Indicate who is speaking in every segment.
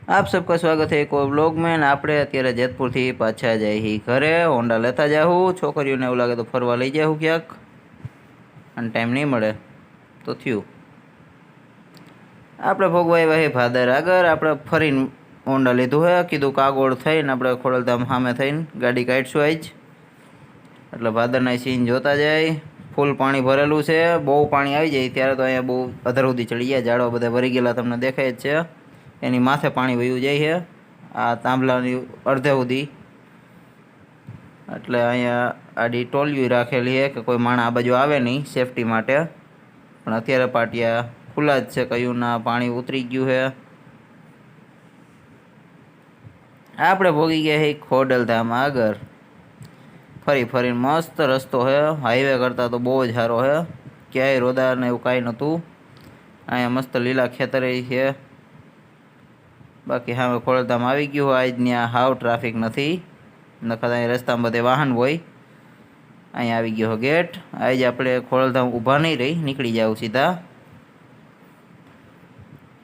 Speaker 1: आप सबका स्वागत है एक और ब्लॉग में। આપણે અત્યારે જેતપુરથી પાછા જઈએ ઘરે। હોન્ડા લેતા જાઉં, છોકરીઓને એવું લાગે તો ફરવા લઈ જાઉં ક્યાંક, અને ટાઈમ નહીં મળે તો થયું આપણે ભોગવા આવ્યા છે ભાદર આગળ। આપણે ફરીને હોન્ડા લીધું છે, કીધું કાગોળ થઈને આપણે ખોડલધામ સામે થઈને ગાડી કાઢશું આજ, એટલે ભાદરના સીન જોતા જાય। ફૂલ પાણી ભરેલું છે, બહુ પાણી આવી જાય ત્યારે તો અહીંયા બહુ અધર સુધી ચડી ગયા, ઝાડવા બધા ભરી ગયેલા તમને દેખાય જ છે। એની માથે પાણી વયું જાય છે આ તાંબલાની અડધે સુધી, એટલે અહીંયા આડી ટોલિયું રાખેલી છે કે કોઈ માણસ આ બાજુ આવે નહીં સેફટી માટે, પણ અત્યારે પાટિયા ખુલ્લા જ છે, કયું ના પાણી ઉતરી ગયું છે। આપણે ભોગી ગયા છે ખોડલધામ આગળ। ફરી ફરીને મસ્ત રસ્તો છે, હાઈવે કરતાં તો બહુ જ સારો છે, ક્યાંય રોદાર ને એવું કાંઈ નહોતું। અહીંયા મસ્ત લીલા ખેતરે છે, બાકી સામે ખોડલધામ આવી ગયું હોય। આજ ત્યાં હાવ ટ્રાફિક નથી, નકર અહીં રસ્તામાં બધે વાહન હોય। અહીંયા આવી ગયો ગેટ, આજ આપણે ખોડલધામ ઊભા નહીં રહી, નીકળી જાવ સીધા।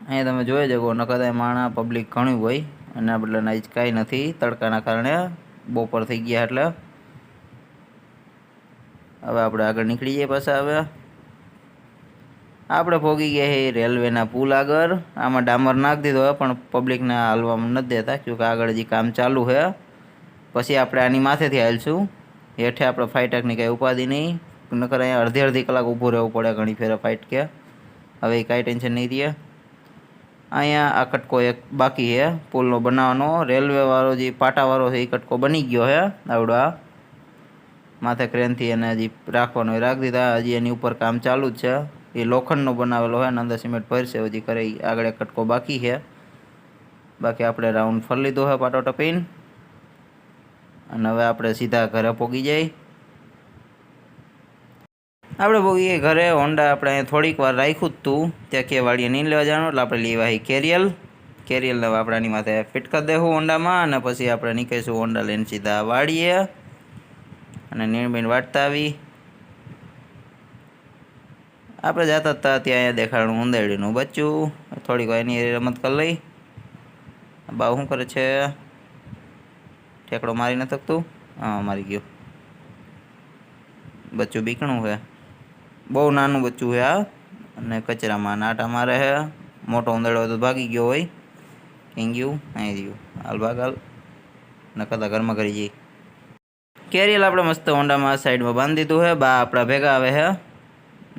Speaker 1: અહીંયા તમે જોઈ શકો, નકર અહીં માણા પબ્લિક ઘણું હોય, અને બદલે આજ કાંઈ નથી તડકાના કારણે, બપોર થઈ ગયા એટલે। હવે આપણે આગળ નીકળી જઈએ પાછા। હવે આપણે પહોંચી ગયા છે રેલવેના પુલ આગળ। આમાં ડામર નાખી દીધો હોય, પણ પબ્લિકને હાલવામાં નથી દેતા, કેમકે આગળ હજી કામ ચાલુ છે। પછી આપણે આની માથેથી હાલશું, હેઠે આપણે ફાઇટકની કાંઈ ઉપાધિ નહીં, નકર અહીંયા અડધી કલાક ઊભું રહેવું પડે ઘણી ફેરે ફાઇટ કે। હવે એ કાંઈ ટેન્શન નહીં રહે। અહીંયા આ કટકો એક બાકી છે પુલનો બનાવવાનો, રેલવેવાળો જે પાટાવાળો છે એ કટકો બની ગયો છે આવડો, માથે ક્રેનથી એને હજી રાખવાનો એ રાખી દીધા, હજી એની ઉપર કામ ચાલુ જ છે। એ લોખંડનો બનાવેલો હોય ને અંદર સિમેન્ટ ભરશે હજી કરે, આગળ એક કટકો બાકી છે। બાકી આપણે રાઉન્ડ ફરી લીધો છે પાટો ટપીને, અને હવે આપણે સીધા ઘરે પહોંચી જઈએ। આપણે પહોંચીએ ઘરે। હોન્ડા આપણે અહીંયા થોડીક વાર રાખ્યું જ તું, ત્યાં કે વાડીએ નહીં લેવા જવાનું, એટલે આપણે લેવા આવી કેરિયલને આપણે આની માથે ફિટ કરી દેવું હોન્ડામાં, અને પછી આપણે નીકળીશું હોન્ડા લઈને સીધા વાડીએ, અને નીણબીણ વાટતા આવી। આપણે જતા હતા ત્યાં અહીંયા દેખાડું ઉંદેડીનું બચ્ચું, થોડીક વાર એની રમત કરી લઈ। બાવ શું કરે છે, ઠેકડો મારી ન થકતું? હા મારી ગયું, બચ્ચું બીકણું છે, બહુ નાનું બચ્ચું છે આ, અને કચરામાં નાટા મારે છે। મોટો ઉંદેડો તો ભાગી ગયો હોય, ક્યાં ગયું? અહીં ગયું, હાલ ભાગ હાલ, નકરતા ઘરમાં કરી જઈ। કેરિયલ આપણે મસ્ત હોન્ડામાં સાઈડમાં બાંધી દીધું છે, બા આપણા ભેગા આવે છે,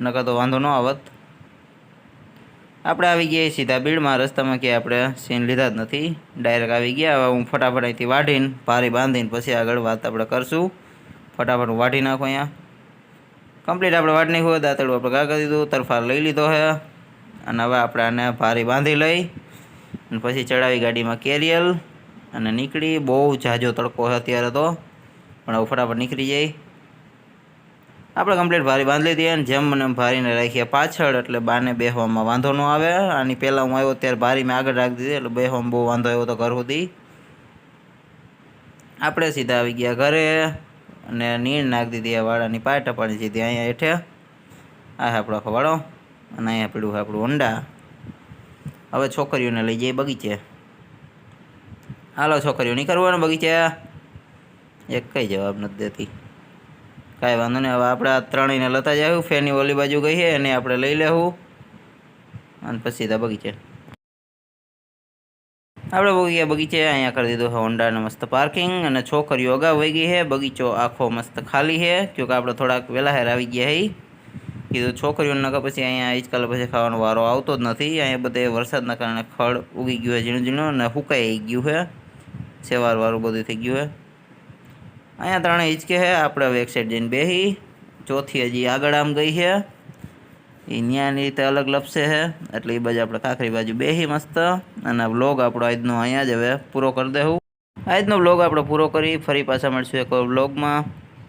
Speaker 1: નકર તો વાંધો ન આવત। આપણે આવી ગયા સીધા બીડમાં, રસ્તામાં ક્યાંય આપણે સીન લીધા જ નથી, ડાયરેક્ટ આવી ગયા। હવે હું ફટાફટ અહીંથી વાઢીને પારી બાંધીને પછી આગળ વાત આપણે કરશું। ફટાફટ હું વાઢી નાખું, અહીંયા કમ્પ્લીટ આપણે વાઢી નાખ્યું, દાંતડું આપણે ઘા કરી દીધું, તરફાર લઈ લીધો છે, અને હવે આપણે આને પારી બાંધી લઈ અને પછી ચડાવી ગાડીમાં કેરિયલ, અને નીકળી। બહુ ઝાઝો તડકો છે અત્યારે તો, પણ હવે ફટાફટ નીકળી જાય। આપણે કમ્પ્લીટ ભારી બાંધી લીધી, અને જેમ મને ભારીને રાખીએ પાછળ, એટલે બાને બેસવામાં વાંધો ન આવે। આની પહેલાં હું આવ્યો ત્યારે ભારી મેં આગળ રાખી દીધી, એટલે બેસવામાં બહુ વાંધો આવ્યો તો ઘર સુધી। આપણે સીધા આવી ગયા ઘરે, અને નીણ નાખી દીધી આ વાળાની પાય ટપાણી સીધી અહીંયા હેઠે। આ આપણો આખો વાળો, અને અહીંયા પીડું આપણું હોન્ડા। હવે છોકરીઓને લઈ જઈએ બગીચે। હાલો છોકરીઓ નહીં કરવું ને બગીચે, એક કંઈ જવાબ નથી દેતી, કાંઈ વાંધો નહીં। હવે આપણે આ ત્રણેયને લેતા જાઉં, ફેરની ઓલી બાજુ ગઈ છે એને આપણે લઈ લેવું, અને પછી સીધા બગીચે। આપણે બહુ ગયા બગીચે, અહીંયા કરી દીધું હોન્ડાને મસ્ત પાર્કિંગ, અને છોકરીઓ અગાઉ વહી ગઈ છે, બગીચો આખો મસ્ત ખાલી છે, ક્યોંકि આપણે થોડાક વહેલા હેર આવી ગયા છે। કીધું છોકરીઓને નકર પછી અહીંયા આજકાલ પછી ખાવાનો વારો આવતો જ નથી। અહીંયા બધે વરસાદના કારણે ખડ ઉગી ગયું છે ઝીણું ઝીણું, અને સુકાઈ ગયું છે, સેવારવાળું બધું થઈ ગયું છે। અહીંયા ત્રણે હિંચકે છે, આપણે હવે એક સાઈડ જઈને બેસી, ચોથી હજી આગળ આમ ગઈ છે, એ ન્યાની રીતે અલગ લપસે છે, એટલે એ બાજુ આપણે કાંકરી બાજુ બેસી મસ્ત। અને વ્લોગ આપણો આજનો અહીંયા જ હવે પૂરો કરી દેવું। આજનો વ્લોગ આપણે પૂરો કરી, ફરી પાછા મળશું એક વ્લોગમાં।